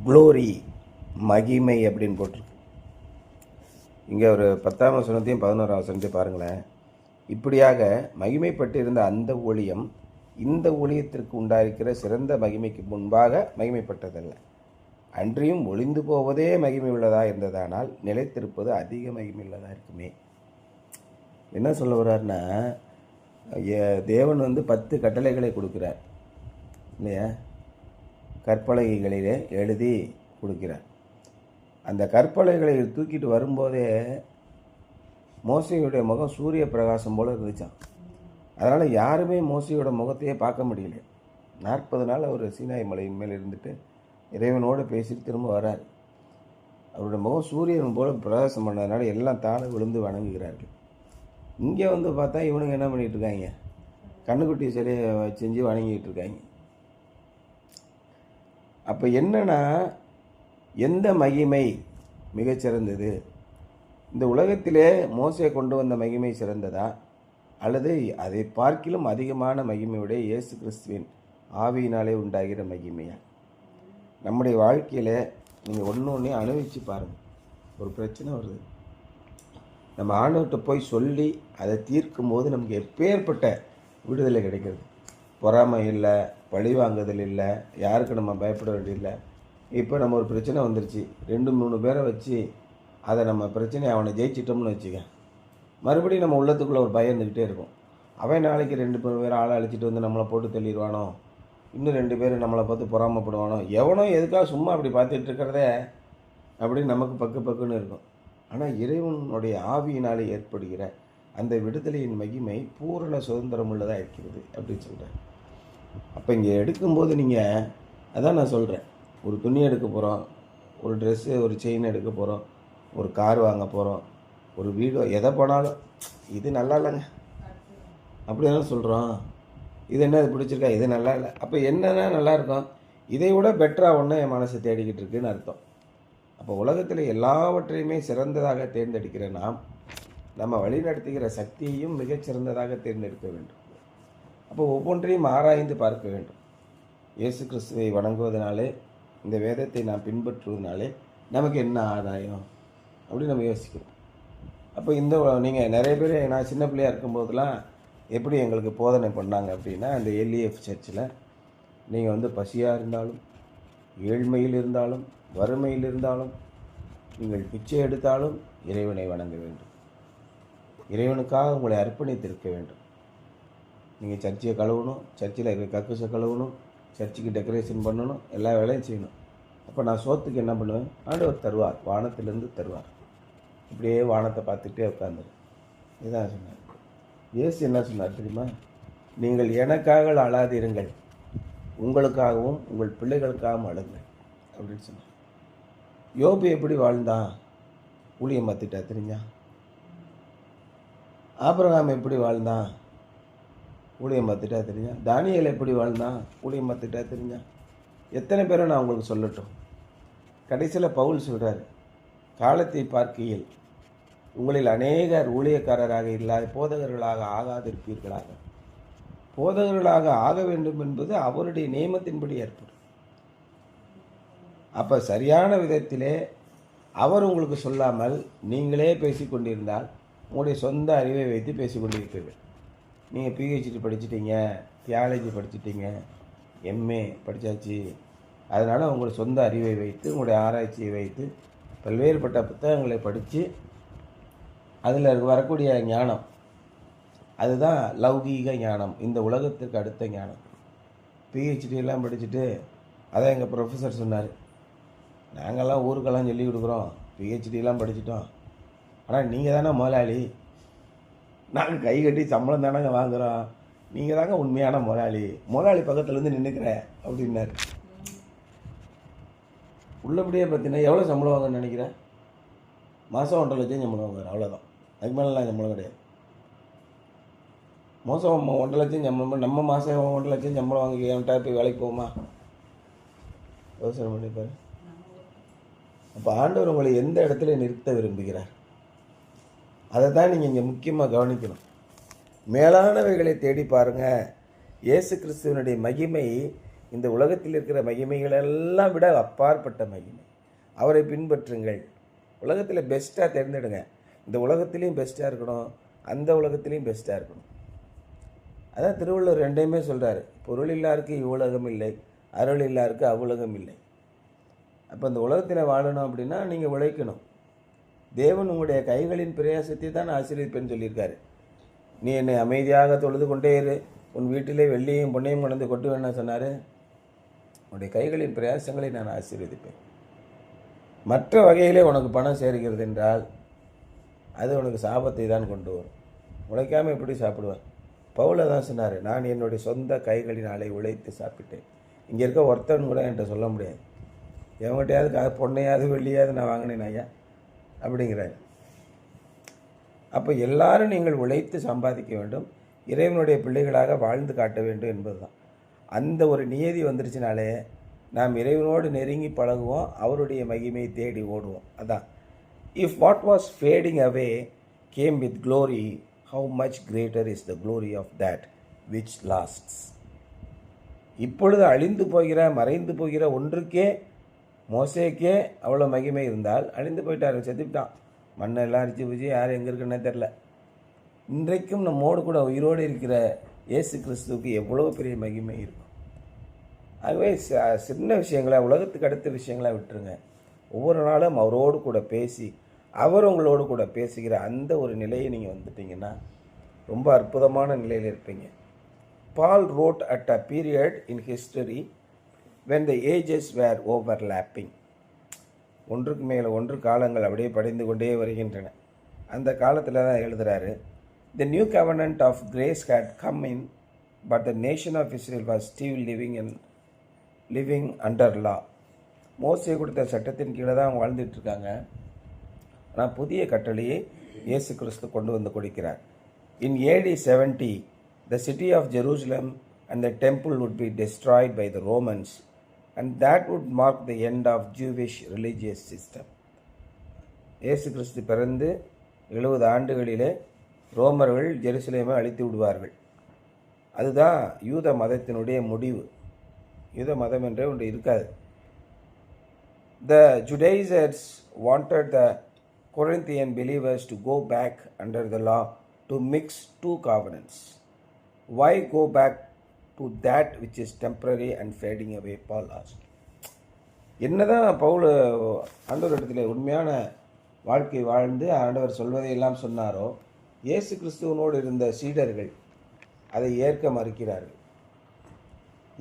Glory மகிமை அப்படின்னு போட்டிருக்கு. இங்கே ஒரு 10ஆம் வசனத்தையும் 11ஆம் வசனத்தையும் பாருங்களேன். இப்படியாக மகிமைப்பட்டிருந்த அந்த ஊழியம் இந்த ஊழியத்திற்கு உண்டாயிருக்கிற சிறந்த மகிமைக்கு முன்பாக மகிமைப்பட்டதல்ல, அன்றியும் ஒளிந்து போவதே மகிமை உள்ளதாக இருந்ததானால் நிலைத்திருப்பது அதிக மகிமை உள்ளதாக இருக்குமே. என்ன சொல்ல வர்றாருன்னா, தேவன் 10 கட்டளைகளை கொடுக்குறார் இல்லையா, கற்பலகைகளிலே எழுதி கொடுக்கிறார். அந்த கற்பலகைகளை தூக்கிட்டு வரும்போதே மோசையுடைய முகம் சூரிய பிரகாசம் போல் இருந்துச்சான். அதனால் யாருமே மோசையோட முகத்தையே பார்க்க முடியல. 40 நாள் அவர் சீனாய் மலையின் மேல் இருந்துட்டு இறைவனோடு பேசிட்டு திரும்ப வர்றார். அவருடைய முகம் சூரியன் போல் பிரகாசம் பண்ணதுனால எல்லாம் தாழ விழுந்து வணங்குகிறார்கள். இங்கே பார்த்தா இவனுங்க என்ன பண்ணிகிட்டு இருக்காங்க, கண்ணுக்குட்டி சிலையை செஞ்சு வணங்கிட்டு இருக்காங்க. அப்போ என்னன்னா, எந்த மகிமை மிகச்சிறந்தது? இந்த உலகத்திலே மோசே கொண்டு வந்த மகிமை சிறந்ததா, அல்லது அதை பார்க்கிலும் அதிகமான மகிமையுடைய இயேசு கிறிஸ்துவின் ஆவியினாலே உண்டாகிற மகிமையா? நம்முடைய வாழ்க்கையில் நீங்கள் ஒன்று அனுபவித்து பாருங்கள். ஒரு பிரச்சனை வருது, நம்ம ஆண்டவர்கிட்ட போய் சொல்லி அதை தீர்க்கும் போது நமக்கு எப்பேற்பட்ட விடுதலை கிடைக்கிறது. பொறாமை இல்லை, பழி வாங்குதல் இல்லை, யாருக்கு நம்ம பயப்பட வேண்டியதில்லை. இப்போ நம்ம ஒரு பிரச்சனை வந்துருச்சு, 2-3 பேரை வச்சு அதை நம்ம பிரச்சனையை அவனை ஜெயிச்சிட்டோம்னு வச்சுக்க, மறுபடியும் நம்ம உள்ளத்துக்குள்ளே ஒரு பயம் இருந்துக்கிட்டே இருக்கும். அவன் நாளைக்கு 2 பேர் ஆளை அழைச்சிட்டு நம்மளை போட்டு தள்ளிடுவானோ, இன்னும் 2 பேர் நம்மளை பார்த்து பொறாமப்படுவானோ, எவனோ எதுக்காக சும்மா அப்படி பார்த்துட்டு இருக்கிறதே அப்படின்னு நமக்கு பக்குன்னு இருக்கும். ஆனால் இறைவனுடைய ஆவியினாலே ஏற்படுகிற அந்த விடுதலையின் மகிமை பூரண சுதந்திரம் உள்ளதாக இருக்கிறது அப்படின்னு சொல்கிறேன். அப்போ இங்கே எடுக்கும்போது நீங்கள், அதான் நான் சொல்கிறேன், ஒரு துணி எடுக்க போகிறோம், ஒரு ட்ரெஸ்ஸு, ஒரு செயின் எடுக்க போகிறோம், ஒரு கார் வாங்க போகிறோம், ஒரு வீடு, எதை போனாலும் இது நல்லா இல்லைங்க அப்படி தானே சொல்கிறோம். இது என்ன, இது பிடிச்சிருக்கா, இது நல்லா இல்லை. அப்போ என்னென்னா நல்லாயிருக்கும், இதை விட பெட்டராக ஒன்று என் மனசை தேடிக்கிட்டு இருக்குன்னு அர்த்தம். அப்போ உலகத்தில் எல்லாவற்றையுமே சிறந்ததாக தேர்ந்தெடுக்கிற நாம், நம்ம வழிநடத்துகிற சக்தியையும் மிகச்சிறந்ததாக தேர்ந்தெடுக்க வேண்டும். அப்போ ஒவ்வொன்றையும் ஆராய்ந்து பார்க்க வேண்டும். இயேசு கிறிஸ்துவை வணங்குவதனாலே, இந்த வேதத்தை நாம் பின்பற்றுவதனாலே நமக்கு என்ன ஆதாயம் அப்படின்னு நம்ம யோசிக்கிறோம். அப்போ நீங்கள் நிறைய பேர், நான் சின்ன பிள்ளையாக இருக்கும்போதெல்லாம் எப்படி எங்களுக்கு போதனை பண்ணாங்க அப்படின்னா, அந்த எல்இஎஃப் சர்ச்சில் நீங்கள் பசியாக இருந்தாலும், ஏழ்மையில் இருந்தாலும், வறுமையில் இருந்தாலும், நீங்கள் பிச்சை எடுத்தாலும் இறைவனை வணங்க வேண்டும், இறைவனுக்காக உங்களை அர்ப்பணித்திருக்க வேண்டும். நீங்கள் சர்ச்சையை கழுவணும், சர்ச்சில் இருக்கிற கக்கூசை கழுவணும், சர்ச்சுக்கு டெக்கரேஷன் பண்ணணும், எல்லா வேலையும் செய்யணும். அப்போ நான் சோத்துக்கு என்ன பண்ணுவேன், ஆண்டவர் தருவார், வானத்திலேருந்து தருவார். இப்படியே வானத்தை பார்த்துட்டே உட்காந்துரு. இதுதான் சொன்னார். இயேசு என்ன சொன்னார் தெரியுமா? நீங்கள் எனக்காக அழாதிருங்கள், உங்களுக்காகவும் உங்கள் பிள்ளைகளுக்காகவும் அழுங்கள் அப்படின்னு சொன்னார். யோபு எப்படி வாழ்ந்தான்? ஊழியம் பார்த்துட்டா தெரிஞ்சா. ஆபிரகாம் எப்படி வாழ்ந்தான்? ஊழியம் பார்த்துட்டா தெரிஞ்சா. தானியேல் எப்படி வாழ்ந்தான்? ஊழியம் பார்த்துட்டா தெரிஞ்சா. எத்தனை பேரை நான் உங்களுக்கு சொல்லட்டும்? கடைசியில் பவுல் சொல்கிறார், காலத்தை பார்க்கையில் உங்களில் அநேகர் ஊழியக்காரராக இல்லாத போதகர்களாக ஆகாதிருப்பீர்களாக. போதகர்களாக ஆக வேண்டும் என்பது அவருடைய நியமத்தின்படி ஏற்படும். அப்போ சரியான விதத்திலே அவர் உங்களுக்கு சொல்லாமல் நீங்களே பேசிக்கொண்டிருந்தால் உங்களுடைய சொந்த அறிவை வைத்து பேசிக்கொண்டிருப்பீர்கள். நீங்கள் பிஹெச்டி படிச்சிட்டீங்க, தியாலஜி படிச்சிட்டீங்க, எம்ஏ படித்தாச்சு, அதனால் உங்களுடைய சொந்த அறிவை வைத்து, உங்களுடைய ஆராய்ச்சியை வைத்து, பல்வேறுபட்ட புத்தகங்களை படித்து அதில் வரக்கூடிய ஞானம், அதுதான் லௌகீக ஞானம், இந்த உலகத்திற்கு அடுத்த ஞானம். பிஹெச்டியெல்லாம் படிச்சுட்டு, அதான் எங்கள் ப்ரொஃபஸர் சொன்னார், நாங்கள்லாம் ஊருக்கெல்லாம் சொல்லி கொடுக்குறோம், பிஹெச்டியெல்லாம் படிச்சிட்டோம், ஆனால் நீங்கள் தானே முதலாளி, நாங்கள் கை கட்டி சம்பளம் தானங்க வாங்குகிறோம், நீங்கள் தாங்க உண்மையான முதலாளி பக்கத்துலேருந்து நின்றுக்கிறேன் அப்படின்னாரு. உள்ளபடியே பார்த்தீங்கன்னா எவ்வளோ சம்பளம் வாங்கன்னு நினைக்கிறேன்? மாதம் 1.5 லட்சம் சம்பளம் வாங்குறாரு, அவ்வளோதான். அதுக்கு மேலாம் சம்பளம் கிடையாது. மோசம் 1.5 லட்சம் சம்பளம், நம்ம மாதம் 1.5 லட்சம் சம்பளம் வாங்கி என்கிட்ட போய் வேலைக்கு போகுமா? யோசனை பண்ணிப்பாரு. அப்போ ஆண்டவர் உங்களை எந்த இடத்துல நிறுத்த விரும்புகிறார், அதை தான் நீங்கள் இங்கே முக்கியமாக கவனிக்கணும். மேலானவைகளை தேடி பாருங்கள். இயேசு கிறிஸ்துவனுடைய மகிமை இந்த உலகத்தில் இருக்கிற மகிமைகளெல்லாம் விட அப்பாற்பட்ட மகிமை. அவரை பின்பற்றுங்கள். உலகத்தில் பெஸ்ட்டாக தேர்ந்தெடுங்க. இந்த உலகத்துலேயும் பெஸ்ட்டாக இருக்கணும், அந்த உலகத்துலேயும் பெஸ்ட்டாக இருக்கணும். அதான் திருவள்ளுவர் ரெண்டையுமே சொல்கிறாரு. பொருள் இல்லாருக்கு இவ்வுலகம் இல்லை, அருள் இல்லாருக்கு அவ்வுலகம் இல்லை. அப்போ இந்த உலகத்தில் வாழணும் அப்படின்னா நீங்கள் உழைக்கணும். தேவன் உங்களுடைய கைகளின் பிரயாசத்தை தான் ஆசீர்வதிப்பேன்னு சொல்லியிருக்காரு. நீ என்னை அமைதியாக தொழுது கொண்டே இரு, உன் வீட்டிலே வெள்ளியையும் பொன்னையும் கொண்டு கொட்டு வேணாம் சொன்னார். உன்னுடைய கைகளின் பிரயாசங்களை நான் ஆசீர்வதிப்பேன். மற்ற வகையிலே உனக்கு பணம் சேர்கிறது என்றால் அது உனக்கு சாபத்தை தான் கொண்டு வரும். உழைக்காமல் எப்படி சாப்பிடுவேன்? பவுல தான் சொன்னார், நான் என்னுடைய சொந்த கைகளினாலே உழைத்து சாப்பிட்டேன். இங்கே இருக்க ஒருத்தன் கூட என்கிட்ட சொல்ல முடியாது, எவங்கிட்டையாவது பொண்ணையாவது வெள்ளியாவது நான் வாங்கினேன் ஐயா அப்படிங்கிறார். அப்போ எல்லாரும் நீங்கள் உழைத்து சம்பாதிக்க வேண்டும், இறைவனுடைய பிள்ளைகளாக வாழ்ந்து காட்ட வேண்டும் என்பது தான். அந்த ஒரு நியதி வந்துருச்சுனாலே நாம் இறைவனோடு நெருங்கி பழகுவோம், அவருடைய மகிமையை தேடி ஓடுவோம். அதான், if what was fading away came with glory, how much greater is the glory of that which lasts. இப்பொழுது அழிந்து போகிற மறைந்து போகிற ஒன்றுக்கே, மோசேக்கே அவ்வளோ மகிமை இருந்தால் அழிந்து போயிட்டார், செத்துக்கிட்டான், மண்ணெல்லாம் அரிச்சு பூச்சி யார் எங்கே இருக்குன்னே தெரில. இன்றைக்கும் நம்மோடு கூட உயிரோடு இருக்கிற இயேசு கிறிஸ்துவுக்கு எவ்வளோ பெரிய மகிமை இருக்கும். ஆகவே சின்ன விஷயங்களை, உலகத்துக்கு அடுத்த விஷயங்களை விட்டுருங்க. ஒவ்வொரு நாளும் அவரோடு கூட பேசி, அவர் உங்களோடு கூட பேசுகிற அந்த ஒரு நிலையை நீங்கள் வந்துட்டீங்கன்னா ரொம்ப அற்புதமான நிலையில் இருப்பீங்க. பால் wrote at a period in history when the ages were overlapping. ஒன்றுக்கு மேலே ஒன்று காலங்கள் அப்படியே படிந்து கொண்டே வருகின்றன. அந்த காலத்தில் தான் எழுதுகிறாரு, the new covenant of grace had come in, but the nation of Israel was still living under law. மோசே கொடுத்த சட்டத்தின் கீழே தான் அவங்க வாழ்ந்துட்டு இருக்காங்க. ஆனால் புதிய கட்டளையை இயேசு கிறிஸ்து கொண்டு வந்து கொடுக்கிறார். In AD 70, the city of Jerusalem and the temple would be destroyed by the Romans, and that would mark the end of Jewish religious system. இயேசு கிறிஸ்து பிறந்து 70 ஆண்டுகளிலே ரோமர்கள் ஜெருசலேமை அழித்து விடுவார்கள். அதுதான் யூத மதத்தினுடைய முடிவு. யூத மதம் என்றே ஒன்று இருக்காது. The Judaizers wanted the Corinthian believers to go back under the law to mix two covenants. Why go back to that which is temporary and fading away? Paul asked. என்னதான் பவுல் ஆண்டவரிடத்தில் உண்மையான வாழ்க்கை வாழ்ந்து ஆண்டவர் சொல்வதையெல்லாம் சொன்னாரோ, இயேசு கிறிஸ்துவனோடு இருந்த சீடர்கள் அதை ஏற்க மறுக்கிறார்கள்.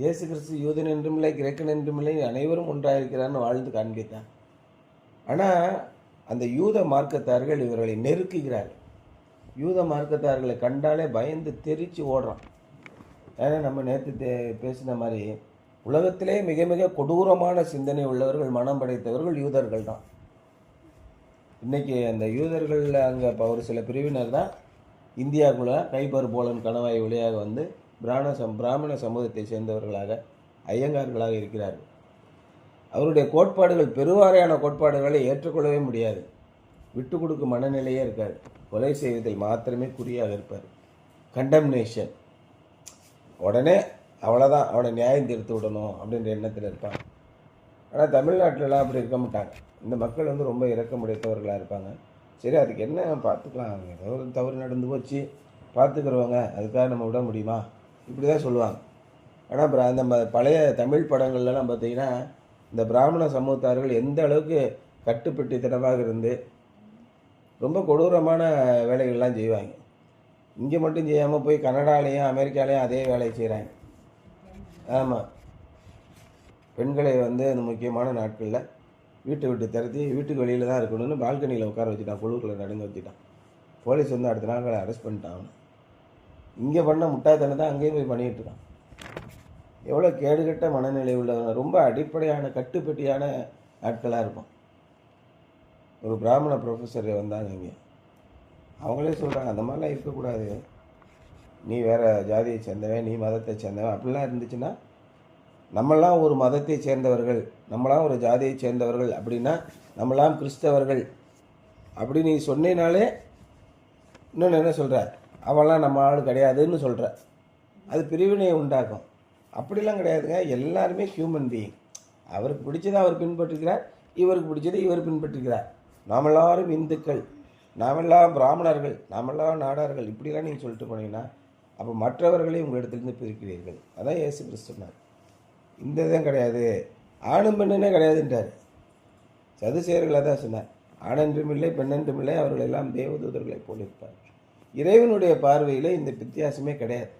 இயேசு கிறிஸ்து யூதன் என்றுமில்லை, கிரேக்கன் என்றுமில்லை, அனைவரும் ஒன்றாயிருக்கிறான்னு வாழ்ந்து காண்பித்தான். ஆனால் அந்த யூத மார்க்கத்தார்கள் இவர்களை நெருக்குகிறார்கள். யூத மார்க்கத்தார்களை கண்டாலே பயந்து தெரிச்சு ஓடுறான். ஏன்னா நம்ம நேற்று பேசின மாதிரி உலகத்திலே மிக மிக கொடூரமான சிந்தனை உள்ளவர்கள், மனம் படைத்தவர்கள் யூதர்கள் தான். இன்றைக்கி அந்த யூதர்களில் அங்கே இப்போ ஒரு சில பிரிவினர் தான் இந்தியாவுக்குள்ளே கைபர் போலன் கணவாய் வழியாக வந்து பிராமண சமூகத்தை சேர்ந்தவர்களாக ஐயங்கார்களாக இருக்கிறார்கள். அவருடைய கோட்பாடுகள், பெருவாரியான கோட்பாடுகளை ஏற்றுக்கொள்ளவே முடியாது. விட்டு கொடுக்கும் மனநிலையே இருக்காது. கொலை செய்வதில் மாத்திரமே குறியாக இருப்பார். கண்டம்னேஷன், உடனே அவ்வளோதான், அவனை நியாயம் தீர்த்து விடணும் அப்படின்ற எண்ணத்தில் இருப்பாங்க. ஆனால் தமிழ்நாட்டிலலாம் அப்படி இருக்க மாட்டாங்க. இந்த மக்கள் வந்து ரொம்ப இரக்கமுடைத்தவர்களாக இருப்பாங்க. சரி, அதுக்கு என்ன பார்த்துக்கலாம், ஏதோ ஒரு தவறு நடந்து போச்சு பார்த்துக்கிறவங்க, அதுக்காக நம்ம விட முடியுமா, இப்படி தான் சொல்லுவாங்க. ஆனால் அந்த பழைய தமிழ் படங்கள்லாம் பார்த்திங்கன்னா இந்த பிராமண சமூகத்தார்கள் எந்த அளவுக்கு கட்டுப்பட்டித்தனமாக இருந்து ரொம்ப கொடூரமான வேலைகள்லாம் செய்வாங்க. இங்கே மட்டும் செய்யாமல் போய் கனடாலேயும் அமெரிக்காலேயும் அதே வேலையை செய்கிறாங்க. ஆமாம், பெண்களை வந்து அந்த முக்கியமான நாட்களில் வீட்டை விட்டு திறத்தி வீட்டுக்கு வெளியில் தான் இருக்கணும்னு பால்கனியில் உட்கார வச்சுட்டான், குழுக்களை நடுங்க வச்சுட்டான். போலீஸ் வந்து அடுத்த நாள் அரெஸ்ட் பண்ணிட்டான். இங்கே பண்ண முட்டாள்தனை தான் அங்கேயும் போய் பண்ணிகிட்டு இருக்கான். எவ்வளோ கேடுகட்ட மனநிலை உள்ளவங்க, ரொம்ப அடிப்படையான கட்டுப்பட்டியான ஆட்களாக இருப்பான். ஒரு பிராமண ப்ரொஃபஸர் வந்தாங்க இங்கே, அவங்களே சொல்கிறாங்க, அந்த மாதிரிலாம் இருக்கக்கூடாது, நீ வேறு ஜாதியை சேர்ந்தவன், நீ மதத்தை சேர்ந்தவன் அப்படிலாம் இருந்துச்சுன்னா, நம்மளாம் ஒரு மதத்தை சேர்ந்தவர்கள், நம்மளாம் ஒரு ஜாதியை சேர்ந்தவர்கள் அப்படின்னா நம்மளாம் கிறிஸ்தவர்கள் அப்படி நீ சொன்னேனாலே இன்னொன்று என்ன சொல்கிற, அவெல்லாம் நம்ம ஆள் கிடையாதுன்னு சொல்கிற, அது பிரிவினையை உண்டாக்கும். அப்படிலாம் கிடையாதுங்க. எல்லாருமே ஹியூமன் பீயிங். அவருக்கு பிடிச்சதை அவர் பின்பற்றுகிறார், இவருக்கு பிடிச்சதை இவர் பின்பற்றுகிறார். நாம் எல்லாரும் இந்துக்கள், நாமெல்லாம் பிராமணர்கள், நாமெல்லாம் நாடார்கள், இப்படிலாம் நீங்கள் சொல்லிட்டு போனீங்கன்னா அப்போ மற்றவர்களை உங்களிடத்திலிருந்து பிரிக்கிறீர்கள். அதான் இயேசு கிறிஸ்து சொன்னார். இந்த இதுதான் கிடையாது, ஆணும் பெண்ணுனே கிடையாதுன்றார். சதுசேயர்களாக தான் சொன்னார். ஆணென்றும் இல்லை பெண்ணென்றும் இல்லை, அவர்கள் எல்லாம் தேவதூதர்களைப் போல் இருப்பார்கள். இறைவனுடைய பார்வையில் இந்த வித்தியாசமே கிடையாது.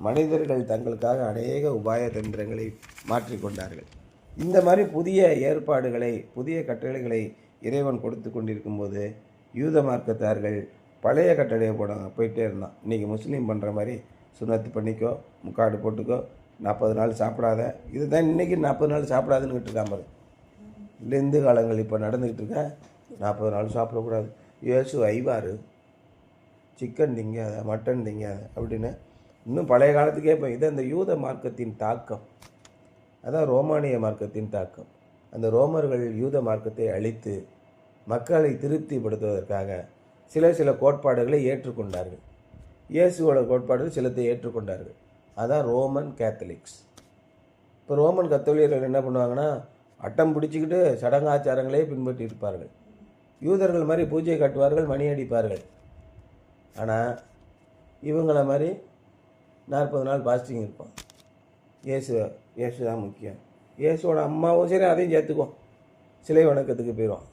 மனிதர்கள் தங்களுக்காக அநேக உபாய தந்திரங்களை மாற்றிக்கொண்டார்கள். இந்த மாதிரி புதிய ஏற்பாடுகளை, புதிய கட்டளைகளை இறைவன் கொடுத்து கொண்டிருக்கும்போது யூத மார்க்கத்தார்கள் பழைய கட்டளையை போயிட்டே இருந்தான். இன்றைக்கி முஸ்லீம் பண்ணுற மாதிரி சுன்னத்து பண்ணிக்கோ, முக்காடு போட்டுக்கோ, 40 நாள் சாப்பிடாத. இதுதான் இன்றைக்கி 40 நாள் சாப்பிடாதுன்னு இருக்காம பாரு. இல்லை இந்து காலங்கள் இப்போ நடந்துக்கிட்டு இருக்க 40 நாள் சாப்பிடக்கூடாது, இயேசு ஐவாரு, சிக்கன் திங்காத, மட்டன் திங்காத அப்படின்னு இன்னும் பழைய காலத்துக்கே இப்போ இது அந்த யூத மார்க்கத்தின் தாக்கம். அதான் ரோமானிய மார்க்கத்தின் தாக்கம். அந்த ரோமர்கள் யூத மார்க்கத்தை அழித்து மக்களை திருப்திப்படுத்துவதற்காக சில கோட்பாடுகளை ஏற்றுக்கொண்டார்கள். இயேசுவோட கோட்பாடுகள் சிலத்தை ஏற்றுக்கொண்டார்கள். அதான் ரோமன் கேத்தலிக்ஸ். இப்போ ரோமன் கத்தோலியர்கள் என்ன பண்ணுவாங்கன்னா அட்டம் பிடிச்சிக்கிட்டு சடங்காச்சாரங்களே பின்பற்றி இருப்பார்கள். யூதர்கள் மாதிரி பூஜை கட்டுவார்கள், மணி அடிப்பார்கள். ஆனால் இவங்கள மாதிரி 40 நாள் பாஸ்டிங் இருப்பான். இயேசு தான் முக்கியம். இயேசுவோட அம்மாவும் சரி அதையும் சேர்த்துக்குவோம், சிலை வணக்கத்துக்கு போயிடுவான்.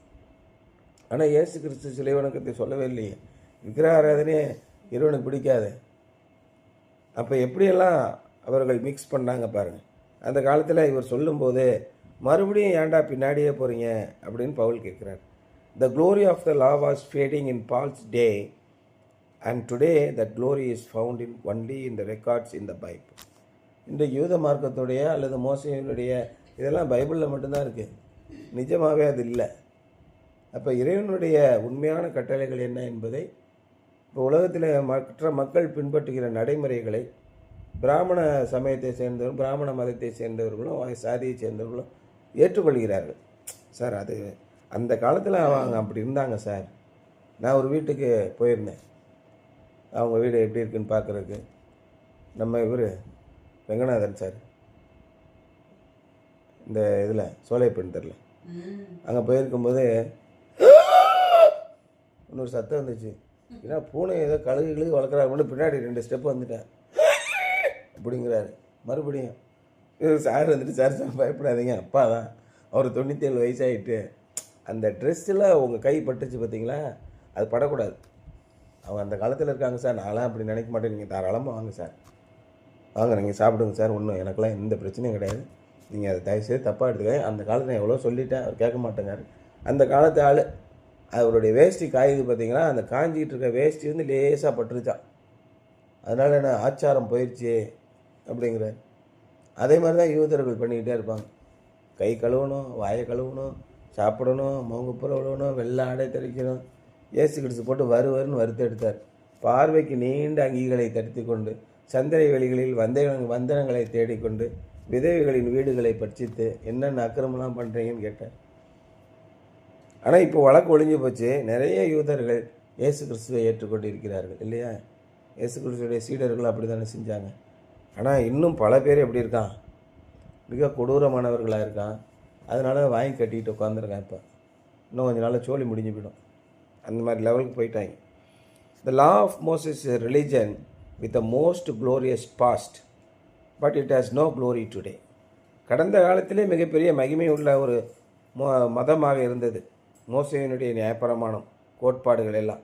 ஆனால் இயேசு கிறிஸ்து சிலை வணக்கத்தை சொல்லவே இல்லையே. விக்கிரக ஆராதனையே இறைவனுக்கு பிடிக்காது. அப்போ எப்படியெல்லாம் அவர்கள் மிக்ஸ் பண்ணாங்க பாருங்கள். அந்த காலத்தில் இவர் சொல்லும்போது மறுபடியும் ஏன்டா பின்னாடியே போகிறீங்க அப்படின்னு பவுல் கேட்குறார். The glory of the law was fading in Paul's day, and today that glory is found only in the records in the Bible. இந்த யூத மார்க்கத்துடைய அல்லது மோசேயினுடைய இதெல்லாம் பைபிளில் மட்டும்தான் இருக்குது, நிஜமாகவே அது இல்லை. அப்போ இறைவனுடைய உண்மையான கட்டளைகள் என்ன என்பதை இப்போ உலகத்தில் மற்ற மக்கள் பின்பற்றுகிற நடைமுறைகளை பிராமண சமயத்தை சேர்ந்தவர்களும் பிராமண மதத்தை சேர்ந்தவர்களும் சாதியை சேர்ந்தவர்களும் ஏற்றுக்கொள்கிறார்கள். சார் அது அந்த காலத்தில் அவங்க அப்படி இருந்தாங்க சார். நான் ஒரு வீட்டுக்கு போயிருந்தேன், அவங்க வீடு எப்படி இருக்குன்னு பார்க்குறதுக்கு. நம்ம இவர் வெங்கநாதன் சார் இந்த இதில் சோலைப்பெண் தெரியல, அங்கே போயிருக்கும்போது இன்னொரு சத்தம் வந்துச்சு. ஏன்னா பூனை ஏதோ கழுகு வளர்க்குறாங்க, பின்னாடி 2 ஸ்டெப்பு வந்துட்டேன் அப்படிங்கிறாரு. மறுபடியும் சார் வந்துட்டு, சார் பயப்படாதீங்க, அப்பா தான், அவர் 97 வயசாகிட்டு. அந்த ட்ரெஸ்ஸில் உங்கள் கை பட்டுச்சு பார்த்தீங்களா, அது படக்கூடாது. அவங்க அந்த காலத்தில் இருக்காங்க சார். நான்லாம் அப்படி நினைக்க மாட்டேன். நீங்கள் தாராளமாக வாங்க சார், வாங்க நீங்கள் சாப்பிடுங்க சார், ஒன்றும் எனக்கெல்லாம் எந்த பிரச்சனையும் கிடையாது. நீங்கள் அதை தயவுசெய்து தப்பாக எடுத்துக்க. அந்த காலத்தில் எவ்வளோ சொல்லிட்டேன், அவர் கேட்க மாட்டேங்காரு. அந்த காலத்து ஆள் அவருடைய வேஷ்டி காயுது பார்த்தீங்களா, அந்த காஞ்சிக்கிட்டு இருக்க வேஷ்டி வந்து லேசாக பட்டுருச்சான். அதனால் என்ன ஆச்சாரம் போயிடுச்சு அப்படிங்கிறார். அதே மாதிரி தான் யூதர்கள் பண்ணிக்கிட்டே இருப்பாங்க. கை கழுவணும், வாயை கழுவணும், சாப்பிடணும், மோங்குப்புற விழுவணும், வெள்ளை ஆடை தரிக்கணும். இயேசு கிறிஸ்து போட்டு வருன்னு வறுத்து எடுத்தார். பார்வைக்கு நீண்ட அங்கிகளை தடுத்து கொண்டு சந்திரை வெளிகளில் வந்தனங்களை தேடிக்கொண்டு விதவைகளின் வீடுகளை பட்சித்து என்னென்ன அக்கிரமெல்லாம் பண்ணுறீங்கன்னு கேட்டார். ஆனால் இப்போ வழக்கு ஒழிஞ்சு போச்சு. நிறைய யூதர்கள் இயேசு கிறிஸ்துவை ஏற்றுக்கொண்டு இருக்கிறார்கள் இல்லையா. இயேசு கிறிஸ்துடைய சீடர்கள் அப்படி தானே செஞ்சாங்க. ஆனால் இன்னும் பல பேர் எப்படி இருக்கான், மிக கொடூரமானவர்களாக இருக்கான். அதனால வாங்கி கட்டிக்கிட்டு உட்காந்துருக்கான். இப்போ இன்னும் கொஞ்சம் நாள் சோழி முடிஞ்சு போயிடும். அந்த மாதிரி லெவலுக்கு போயிட்டாங்க. The law of Moses is a religion with a most glorious past, but it has no glory today. கடந்த காலத்திலே மிகப்பெரிய மகிமை உள்ள ஒரு மதமாக இருந்தது மோசேயினுடைய நியாயப்பிரமாணம், கோட்பாடுகள் எல்லாம்.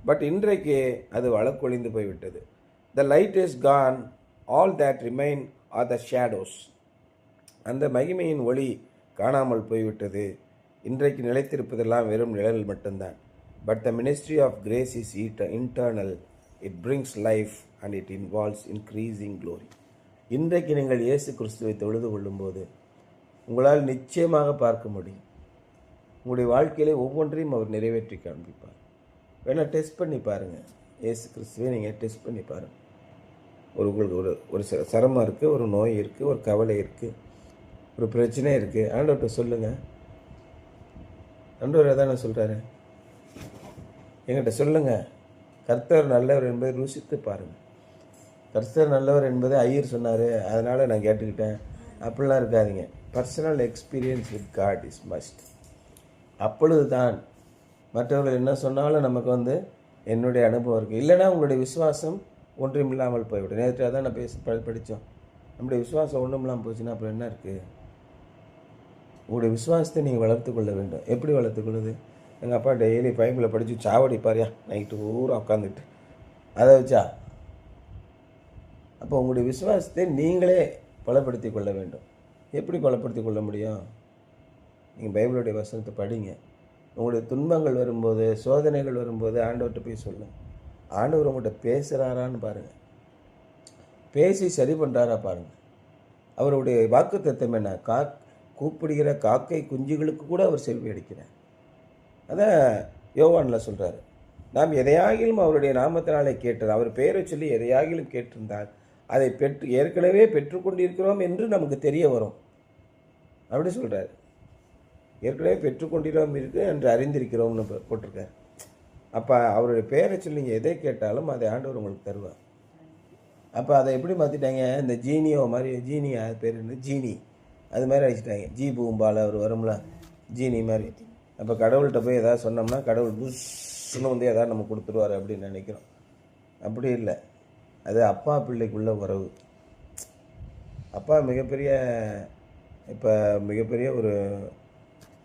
பட் இன்றைக்கு அது வழக்கொழிந்து போய்விட்டது. The light is gone, all that remain are the shadows. அந்த மகிமையின் ஒளி காணாமல் போய்விட்டது. இன்றைக்கு நிலைத்திருப்பதெல்லாம் வெறும் நிழல் மட்டும்தான். But the ministry of grace is internal. It brings life and it involves increasing glory. இன்றைக்கு நீங்கள் இயேசு கிறிஸ்துவை தொழுது கொள்ளும்போது உங்களால் நிச்சயமாக பார்க்க முடியும், உங்களுடைய வாழ்க்கையிலே ஒவ்வொன்றையும் அவர் நிறைவேற்றி காண்பிப்பார். வேணால் டெஸ்ட் பண்ணி பாருங்கள். இயேசு கிறிஸ்துவை நீங்கள் டெஸ்ட் பண்ணி பாருங்கள். உங்களுக்கு ஒரு சிரமம் இருக்குது, ஒரு நோய் இருக்குது, ஒரு கவலை இருக்குது, ஒரு பிரச்சனை இருக்குது. ஆண்டவர்கிட்ட சொல்லுங்கள். ஆண்டவர் அதான் சொல்கிறாரு, என்கிட்ட சொல்லுங்கள். கர்த்தர் நல்லவர் என்பதை ருசித்து பாருங்கள். கர்த்தர் நல்லவர் என்பதை ஐயர் சொன்னார், அதனால் நான் கேட்டுக்கிட்டேன். அப்படிலாம் இருக்காதீங்க. Personal experience with God is must. அப்பொழுது தான் மற்றவர்கள் என்ன சொன்னாலும் நமக்கு என்னுடைய அனுபவம் இருக்குது. இல்லைனா உங்களுடைய விசுவாசம் ஒன்றும் இல்லாமல் போய்விடும். நேற்று அதான் நான் படித்தோம். நம்முடைய விசுவாசம் ஒன்றும் இல்லாமல் போச்சுன்னா அப்புறம் என்ன இருக்குது? உங்களுடைய விசுவாசத்தை நீங்கள் வளர்த்து கொள்ள வேண்டும். எப்படி வளர்த்துக்கொள்ளுது? எங்கள் அப்பா டெய்லி பைபிளை படித்து சாவடிப்பாரியா நைட்டு ஊராக உட்காந்துட்டு அதை வச்சா. அப்போ உங்களுடைய விசுவாசத்தை நீங்களே பலப்படுத்தி கொள்ள வேண்டும். எப்படி பலப்படுத்தி கொள்ள முடியும்? நீங்கள் பைபிளுடைய வசனத்தை படிங்க. உங்களுடைய துன்பங்கள் வரும்போது, சோதனைகள் வரும்போது ஆண்டவர்கிட்ட போய் சொல்லுங்கள். ஆண்டவர் உங்கள்கிட்ட பேசுகிறாரான்னு பாருங்கள். பேசி சரி பண்ணுறாரா பாருங்கள். அவருடைய வாக்குத்தத்தம் என்ன? கூப்பிடுகிற காக்கை குஞ்சுகளுக்கு கூட அவர் செல்வி அடிக்கிறார். அதான் யோவானில் சொல்கிறார், நாம் எதையாகிலும் அவருடைய நாமத்தினாலே கேட்டது, அவர் பெயரை சொல்லி எதையாகிலும் கேட்டிருந்தால் அதை ஏற்கனவே பெற்றுக்கொண்டிருக்கிறோம் என்று நமக்கு தெரிய வரும். அப்படி சொல்கிறார். ஏற்கனவே பெற்றுக்கொண்டிரோம் இருக்கு என்று அறிந்திருக்கிறோம்னு போட்டிருக்கார். அப்போ அவருடைய பெயரை சொல்லி நீங்கள் எதை கேட்டாலும் அதை ஆண்டவர் உங்களுக்கு தருவார். அப்போ அதை எப்படி மாற்றிட்டாங்க? இந்த ஜீனியோ மாதிரி, ஜீனி அது பேர் என்ன, ஜீனி அது மாதிரி அடிச்சிட்டாங்க. ஜி பூம்பால் அவர் வரும்ல, ஜீனி மாதிரி. அப்போ கடவுள்கிட்ட போய் எதாவது சொன்னோம்னா கடவுள் புஷ்ன்னு எதாவது நம்ம கொடுத்துருவார் அப்படின்னு நினைக்கிறோம். அப்படி இல்லை. அது அப்பா பிள்ளைக்குள்ள உறவு. அப்பா மிகப்பெரிய ஒரு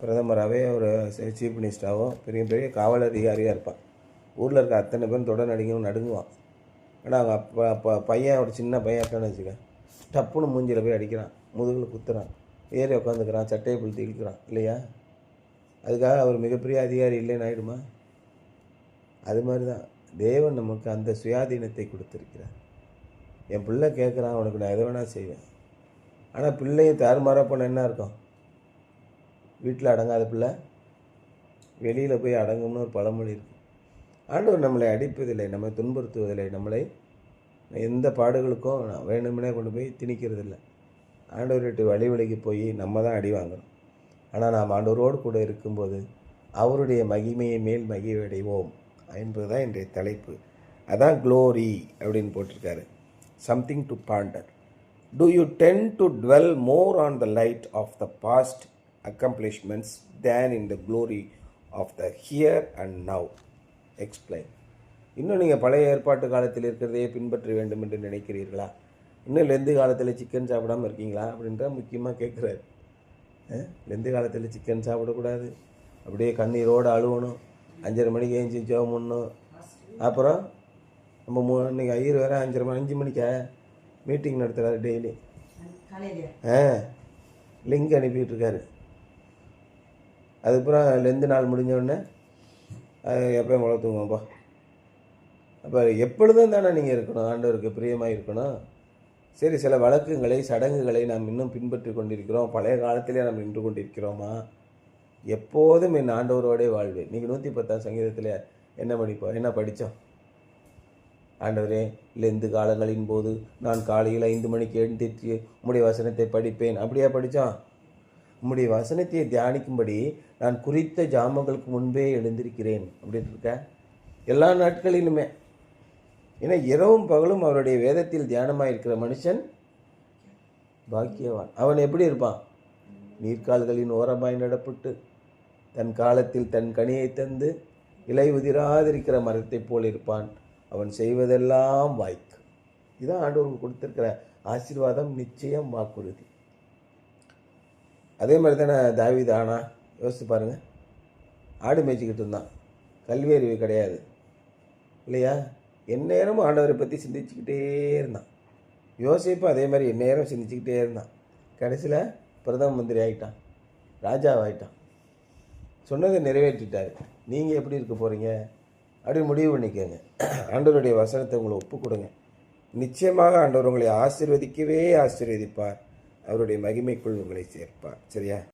பிரதமராகவே, ஒரு சீஃப் மினிஸ்டராகவோ, பெரிய பெரிய காவல் அதிகாரியாக இருப்பான். ஊரில் இருக்க அத்தனை பேரும் தொடர் நடுங்குவான். ஆனால் அவங்க அப்பா பையன், ஒரு சின்ன பையன் இருக்கான்னு வச்சுக்க, டப்புன்னு மூஞ்சியில் போய் அடிக்கிறான், முதுகில் குத்துறான், ஏறி உட்காந்துக்கிறான், சட்டையை பிடித்து இழுக்கிறான் இல்லையா? அதுக்காக அவர் மிகப்பெரிய அதிகாரி இல்லைன்னு ஆகிடுமா? அது மாதிரி தான் தேவன் நமக்கு அந்த சுயாதீனத்தை கொடுத்துருக்கிறார். என் பிள்ளை கேட்குறான், அவனுக்கு நான் எதை வேணால் செய்வேன். ஆனால் பிள்ளையும் தாறுமாறாக போன என்ன இருக்கும்? வீட்டில் அடங்காத பிள்ளை வெளியில் போய் அடங்கும்னு ஒரு பழமொழி இருக்குது. ஆண்டவர் நம்மளை அடிப்பதில்லை, நம்மை துன்புறுத்துவதில்லை, நம்மளை எந்த பாடுகளுக்கும் வேணும்னே கொண்டு போய் திணிக்கிறதில்லை. ஆண்டவர்கிட்ட வழிக்கு போய் நம்ம தான் அடி வாங்குறோம். ஆனால் நாம் ஆண்டவரோடு கூட இருக்கும்போது அவருடைய மகிமையை மேல் மகிழ்வடைவோம் என்பது தான் இன்றைய தலைப்பு. அதான் க்ளோரி அப்படின்னு போட்டிருக்காரு. Something to Pander. Do you tend to dwell more on the light of the past accomplishments than in the glory of the here and now? Explain. இன்னும் நீங்கள் பழைய ஏற்பாட்டு காலத்தில் இருக்கிறதையே பின்பற்ற வேண்டும் என்று நினைக்கிறீர்களா? இன்னும் லெந்து காலத்தில் சிக்கன் சாப்பிடாமல் இருக்கீங்களா அப்படின்ற முக்கியமாக கேட்குறாரு. லெந்து காலத்தில் சிக்கன் சாப்பிடக்கூடாது, அப்படியே கண்ணீரோடு அழுவணும், 5:30 மணிக்கு ஏஞ்சி ஜெபம் பண்ணணும். அப்புறம் நம்ம இன்னைக்கு ஐயர் வேறு 5 மணிக்கா மீட்டிங் நடத்துகிறாரு டெய்லி. லிங்க் அனுப்பிட்டு இருக்காரு. அதுக்கப்புறம் லெந்து நாள் முடிஞ்சோடனே எப்போயும் வளர்த்துவோம்ப்பா. அப்போ எப்பொழுதும் தானே நீங்கள் இருக்கணும், ஆண்டவருக்கு பிரியமாக இருக்கணும். சரி, சில வழக்கங்களை, சடங்குகளை நாம் இன்னும் பின்பற்றி கொண்டிருக்கிறோம். பழைய காலத்திலே நாம் நின்று கொண்டிருக்கிறோமா? எப்போதும் என் ஆண்டவரோடே வாழ்வேன். நீங்கள் 110 சங்கீதத்தில் என்ன படித்தோம்? ஆண்டவரே, லெந்து காலங்களின் போது நான் காலையில் 5 மணிக்கு எழுந்திருச்சு உம்முடைய வசனத்தை படிப்பேன். அப்படியா படித்தோம்? உம்முடைய வசனத்தை தியானிக்கும்படி நான் குறித்த ஜாமங்களுக்கு முன்பே எழுந்திருக்கிறேன் அப்படின்னு இருக்க எல்லா நாட்களிலுமே. ஏன்னா இரவும் பகலும் அவருடைய வேதத்தில் தியானமாக இருக்கிற மனுஷன் பாக்கியவான். அவன் எப்படி இருப்பான்? நீர்க்கால்களின் ஓரமாய் நடப்பட்டு தன் காலத்தில் தன் கனியை தந்து இலை உதிராதிருக்கிற மரத்தை போல் இருப்பான். அவன் செய்வதெல்லாம் வாய்க்கு. இதுதான் ஆண்டவருக்கு கொடுத்துருக்கிற ஆசீர்வாதம், நிச்சயம், வாக்குறுதி. அதே மாதிரி தானே தாவீது ஆனா யோசித்து பாருங்கள். ஆடு மேய்ச்சிக்கிட்டு இருந்தான், கல்வி அறிவு கிடையாது இல்லையா? எந்நேரமும் ஆண்டவரை பற்றி சிந்திச்சுக்கிட்டே இருந்தான். யோசிப்பும் அதே மாதிரி எந்நேரம் சிந்திச்சுக்கிட்டே இருந்தான். கடைசியில் பிரதம மந்திரி ஆகிட்டான், ராஜாவாகிட்டான். சொன்னதை நிறைவேற்றிட்டார். நீங்கள் எப்படி இருக்க போகிறீங்க அப்படி முடிவு பண்ணிக்கோங்க. ஆண்டவருடைய வசனத்தை உங்களை ஒப்பு கொடுங்க. நிச்சயமாக ஆண்டவர் உங்களை ஆசீர்வதிக்கவே ஆசீர்வதிப்பார். அவருடைய மகிமைக்குள் உங்களை சேர்ப்பார். சரியா?